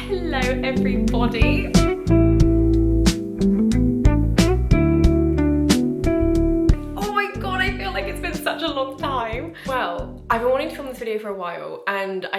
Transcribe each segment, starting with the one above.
Hello everybody. Oh my god, I feel like it's been such a long time. Well, I've been wanting to film this video for a while and I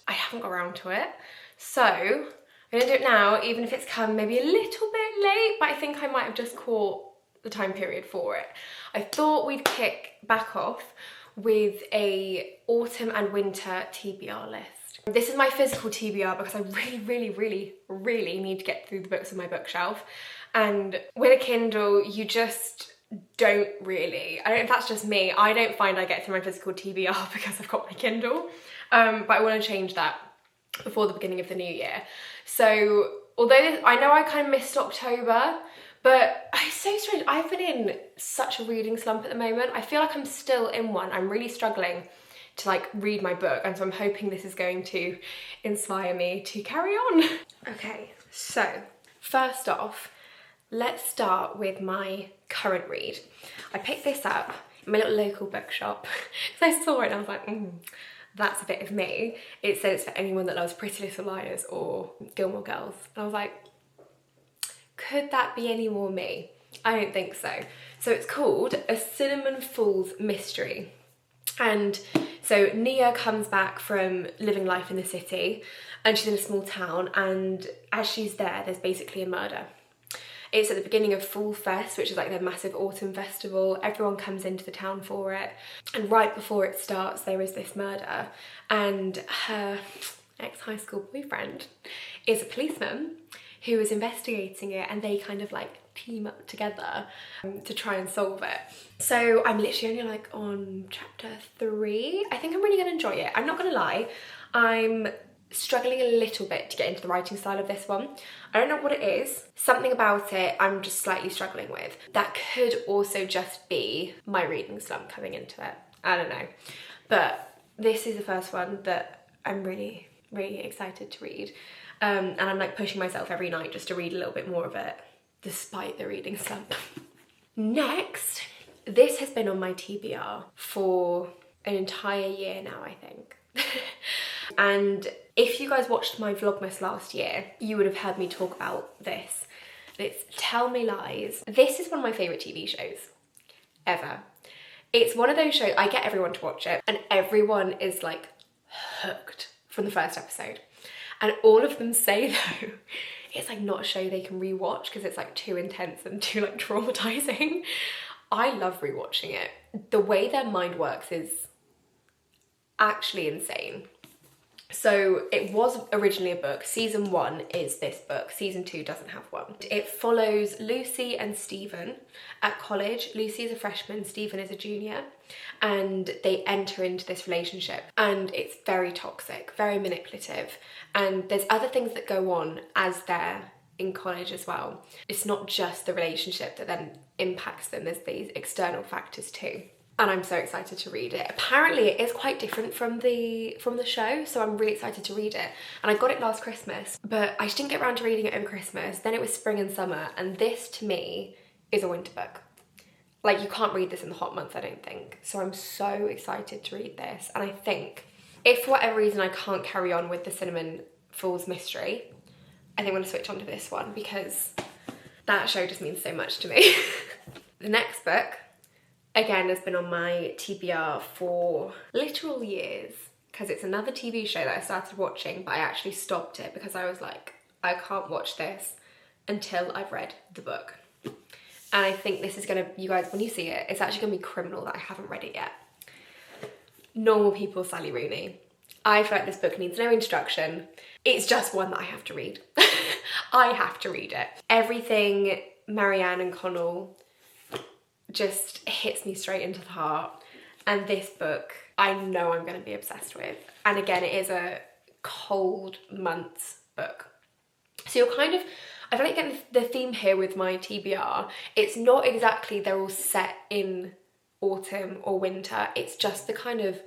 haven't got around to it. So I'm gonna do it now, even if it's come maybe a little bit late, but I think I might have just caught the time period for it. I thought we'd kick back off with a autumn and winter TBR list. This is my physical TBR because I really need to get through the books on my bookshelf. And with a Kindle, you just don't really, I don't know if that's just me, I don't find I get through my physical TBR because I've got my Kindle. But I want to change that before the beginning of the new year. So although I know I kind of missed October, but it's so strange. I've been in such a reading slump at the moment. I feel like I'm still in one. I'm really struggling to like read my book, and so I'm hoping this is going to inspire me to carry on. Okay, so first off, let's start with my current read. I picked this up in my little local bookshop because I saw it and I was like, that's a bit of me. It says for anyone that loves Pretty Little Liars or Gilmore Girls. And I was like, could that be any more me? I don't think so. So it's called A Cinnamon Fool's Mystery. And so Nia comes back from living life in the city and she's in a small town, and as she's there, there's basically a murder. It's at the beginning of Fall Fest, which is like their massive autumn festival. Everyone comes into the town for it. And right before it starts, there is this murder. And her ex-high school boyfriend is a policeman who is investigating it, and they kind of like team up together to try and solve it. So I'm literally only like on chapter 3. I think I'm really gonna enjoy it. I'm not gonna lie, I'm struggling a little bit to get into the writing style of this one. I don't know what it is. Something about it I'm just slightly struggling with. That could also just be my reading slump coming into it. I don't know. But this is the first one that I'm really excited to read. And I'm like pushing myself every night just to read a little bit more of it, despite the reading slump. Next, this has been on my TBR for an entire year now, I think. And if you guys watched my Vlogmas last year, you would have heard me talk about this. It's Tell Me Lies. This is one of my favourite TV shows ever. It's one of those shows, I get everyone to watch it, and everyone is like hooked from the first episode. And all of them say though, it's like not a show they can rewatch because it's like too intense and too like traumatizing. I love rewatching it. The way their mind works is actually insane. So it was originally a book. Season 1 is this book. Season 2 doesn't have one. It follows Lucy and Stephen at college. Lucy is a freshman, Stephen is a junior, and they enter into this relationship, and it's very toxic, very manipulative, and there's other things that go on as they're in college as well. It's not just the relationship that then impacts them, there's these external factors too. And I'm so excited to read it. Apparently it is quite different from the show, so I'm really excited to read it. And I got it last Christmas, but I just didn't get around to reading it over Christmas. Then it was spring and summer, and this to me is a winter book. Like, you can't read this in the hot months, I don't think. So I'm so excited to read this. And I think if for whatever reason I can't carry on with the Cinnamon Fool's Mystery, I think I'm gonna switch on to this one because that show just means so much to me. The next book, again, has been on my TBR for literal years because it's another TV show that I started watching, but I actually stopped it because I was like, I can't watch this until I've read the book. And I think this is gonna, you guys, when you see it, it's actually gonna be criminal that I haven't read it yet. Normal People, Sally Rooney. I feel like this book needs no introduction. It's just one that I have to read. I have to read it. Everything Marianne and Connell just hits me straight into the heart. And this book, I know I'm gonna be obsessed with. And again, it is a cold months book. So you're kind of, I feel like getting the theme here with my TBR, it's not exactly they're all set in autumn or winter, it's just the kind of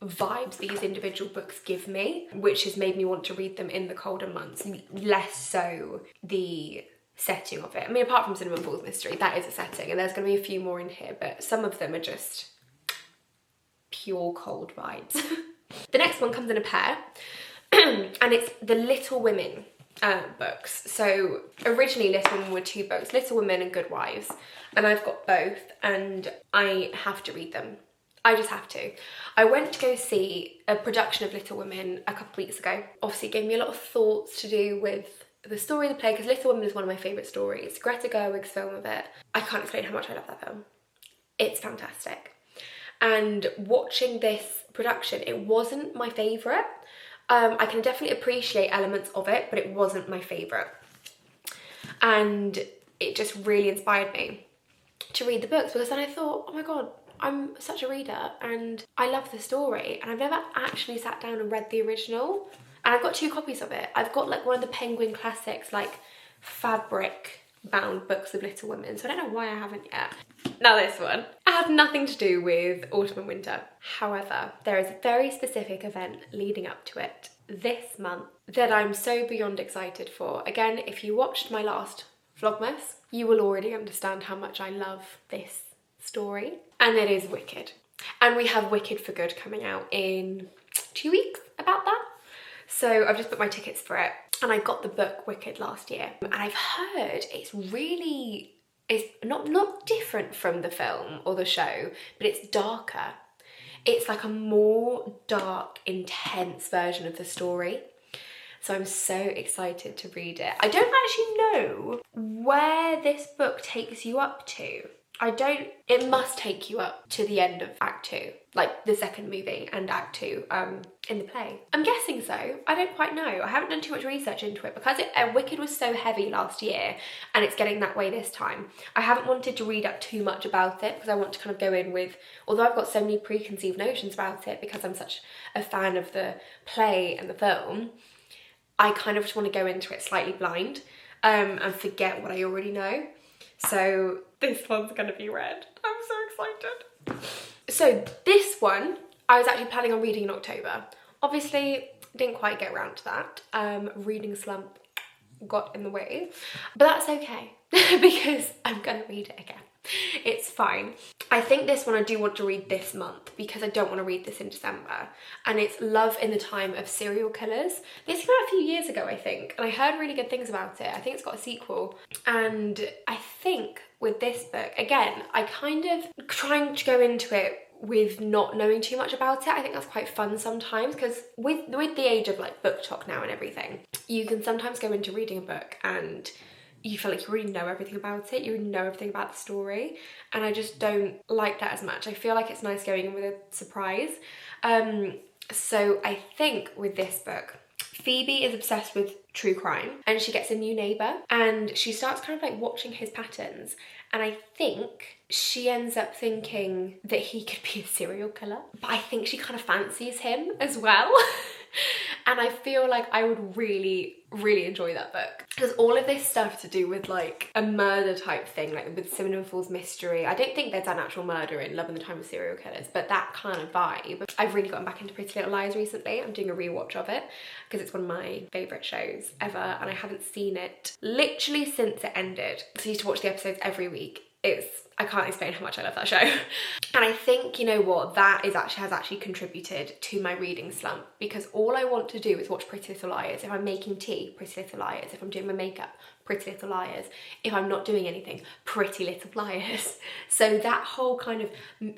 vibes these individual books give me, which has made me want to read them in the colder months, less so the setting of it. I mean, apart from Cinnamon Fool's Mystery, that is a setting, and there's going to be a few more in here, but some of them are just pure cold vibes. The next one comes in a pair, and it's the Little Women books. So originally Little Women were 2 books, Little Women and Good Wives, and I've got both and I have to read them. I just have to. I went to go see a production of Little Women a couple of weeks ago. Obviously it gave me a lot of thoughts to do with the story of the play, because Little Women is one of my favourite stories. Greta Gerwig's film of it. I can't explain how much I love that film. It's fantastic. And watching this production, it wasn't my favourite. I can definitely appreciate elements of it, but it wasn't my favourite. And it just really inspired me to read the books, because then I thought, oh my god, I'm such a reader and I love the story, and I've never actually sat down and read the original. And I've got 2 copies of it. I've got like one of the Penguin Classics, like fabric bound books of Little Women, so I don't know why I haven't yet. Now this one, I have nothing to do with autumn and winter. However, there is a very specific event leading up to it this month that I'm so beyond excited for. Again, if you watched my last Vlogmas, you will already understand how much I love this story, and it is Wicked. And we have Wicked for Good coming out in 2 weeks, about that. So I've just booked my tickets for it, and I got the book Wicked last year, and I've heard it's not different from the film or the show, but it's darker. It's like a more dark, intense version of the story. So I'm so excited to read it. I don't actually know where this book takes you up to. It must take you up to the end of Act 2, like the second movie and Act 2 in the play. I'm guessing so. I don't quite know. I haven't done too much research into it because Wicked was so heavy last year and it's getting that way this time. I haven't wanted to read up too much about it because I want to kind of go in with, although I've got so many preconceived notions about it because I'm such a fan of the play and the film, I kind of just want to go into it slightly blind and forget what I already know. So this one's gonna be read. I'm so excited. So this one, I was actually planning on reading in October. Obviously, didn't quite get around to that. Reading slump got in the way, but that's okay because I'm gonna read it again. It's fine. I think this one I do want to read this month because I don't want to read this in December. And it's Love in the Time of Serial Killers. This came out a few years ago, I think, and I heard really good things about it. I think it's got a sequel. And I think with this book, again, I kind of trying to go into it with not knowing too much about it. I think that's quite fun sometimes because with the age of like book talk now and everything, you can sometimes go into reading a book and you feel like you already know everything about it, you already know everything about the story, and I just don't like that as much. I feel like it's nice going in with a surprise. So I think with this book, Phoebe is obsessed with true crime and she gets a new neighbour and she starts kind of like watching his patterns, and I think she ends up thinking that he could be a serial killer, but I think she kind of fancies him as well. And I feel like I would really, really enjoy that book. Because all of this stuff to do with like a murder type thing, like with Cinnamon Falls Mystery. I don't think there's an actual murder in Love in the Time of Serial Killers, but that kind of vibe. I've really gotten back into Pretty Little Liars recently. I'm doing a rewatch of it because it's one of my favourite shows ever and I haven't seen it literally since it ended. So I used to watch the episodes every week. I can't explain how much I love that show. And I think, you know what, that has actually contributed to my reading slump, because all I want to do is watch Pretty Little Liars. If I'm making tea, Pretty Little Liars. If I'm doing my makeup, Pretty Little Liars. If I'm not doing anything, Pretty Little Liars. So that whole kind of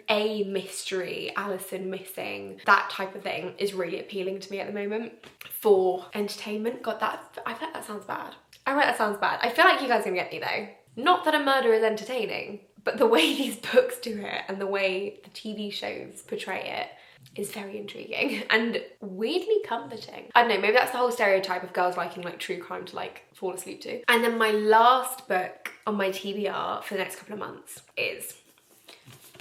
a mystery, Alison missing, that type of thing is really appealing to me at the moment for entertainment. God, I bet that sounds bad. I bet that sounds bad. I feel like you guys are gonna get me though. Not that a murder is entertaining, but the way these books do it and the way the TV shows portray it is very intriguing and weirdly comforting. I don't know, maybe that's the whole stereotype of girls liking like true crime to like fall asleep to. And then my last book on my TBR for the next couple of months is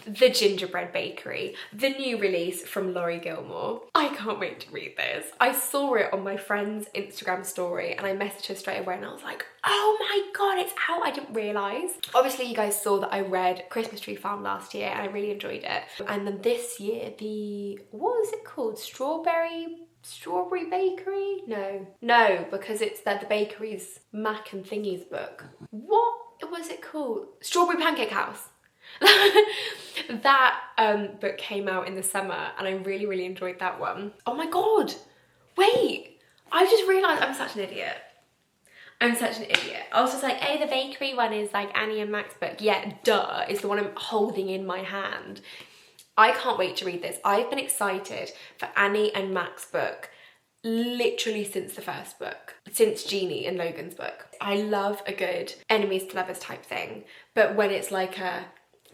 The Gingerbread Bakery, the new release from Laurie Gilmore. I can't wait to read this. I saw it on my friend's Instagram story and I messaged her straight away and I was like, oh my god, it's out. I didn't realise. Obviously you guys saw that I read Christmas Tree Farm last year and I really enjoyed it. And then this year, what was it called? Strawberry Bakery? No, because it's the bakery's Mac and Thingy's book. What was it called? Strawberry Pancake House. That book came out in the summer and I really, really enjoyed that one. Oh my god, wait, I just realised I'm such an idiot. I'm such an idiot. I was just like, hey, the bakery one is like Annie and Mac's book. Yeah, duh, it's the one I'm holding in my hand. I can't wait to read this. I've been excited for Annie and Mac's book literally since the first book, since Jeannie and Logan's book. I love a good enemies to lovers type thing, but when it's like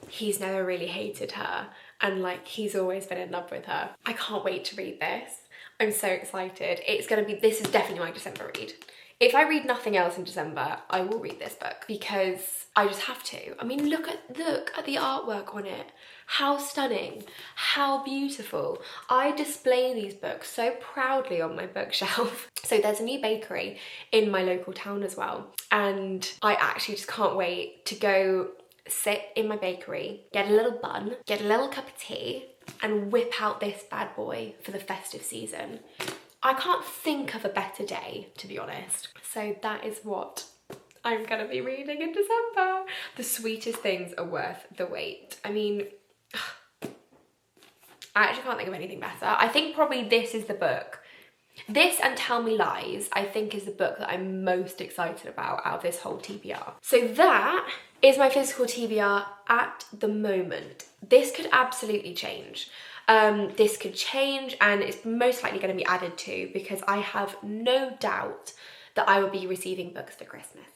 he's never really hated her and like he's always been in love with her. I can't wait to read this. I'm so excited. This is definitely my December read. If I read nothing else in December, I will read this book because I just have to. I mean, look at the artwork on it. How stunning, how beautiful. I display these books so proudly on my bookshelf. So there's a new bakery in my local town as well. And I actually just can't wait to go sit in my bakery, get a little bun, get a little cup of tea, and whip out this bad boy for the festive season. I can't think of a better day, to be honest. So that is what I'm gonna be reading in December. The sweetest things are worth the wait. I mean, I actually can't think of anything better. I think probably this is the book. This and Tell Me Lies, I think, is the book that I'm most excited about out of this whole TBR. So that is my physical TBR at the moment. This could absolutely change. This could change and it's most likely going to be added to because I have no doubt that I will be receiving books for Christmas.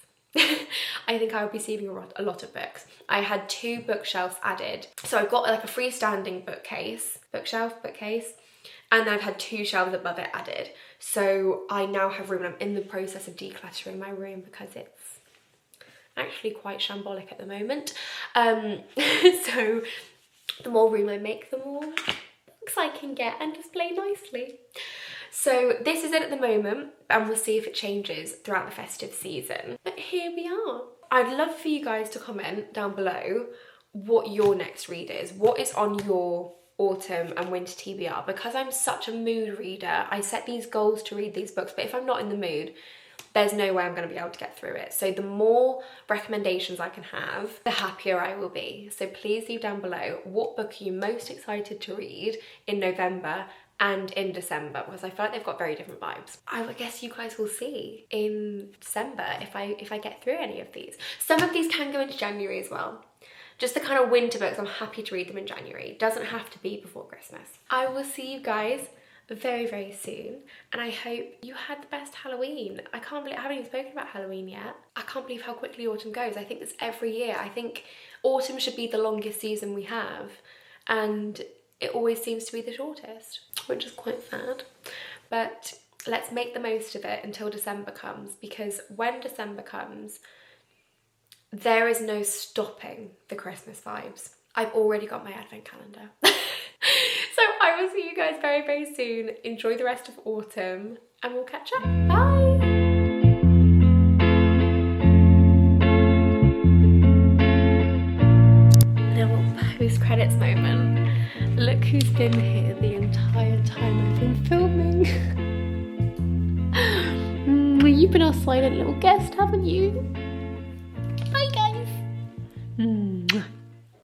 I think I will be receiving a lot of books. I had 2 bookshelves added. So I've got like a freestanding bookcase, and then I've had 2 shelves above it added. So I now have room and I'm in the process of decluttering my room because it's actually quite shambolic at the moment. So the more room I make, the more books I can get and display nicely. So this is it at the moment, and we'll see if it changes throughout the festive season. But here we are. I'd love for you guys to comment down below what your next read is. What is on your autumn and winter TBR? Because I'm such a mood reader, I set these goals to read these books, but if I'm not in the mood, there's no way I'm going to be able to get through it. So the more recommendations I can have, the happier I will be. So please leave down below, what book are you most excited to read in November and in December, because I feel like they've got very different vibes. I guess you guys will see in December if I get through any of these. Some of these can go into January as well. Just the kind of winter books, I'm happy to read them in January. It doesn't have to be before Christmas. I will see you guys very, very soon, and I hope you had the best Halloween. I can't believe I haven't even spoken about Halloween yet. I can't believe how quickly autumn goes. I think this every year. I think autumn should be the longest season we have, and it always seems to be the shortest, which is quite sad. But let's make the most of it until December comes, because when December comes, there is no stopping the Christmas vibes. I've already got my advent calendar. So I will see you guys very, very soon. Enjoy the rest of autumn and we'll catch up. Bye! Little post-credits moment. Look who's been here the entire time I've been filming. You've been our silent little guest, haven't you? Bye guys!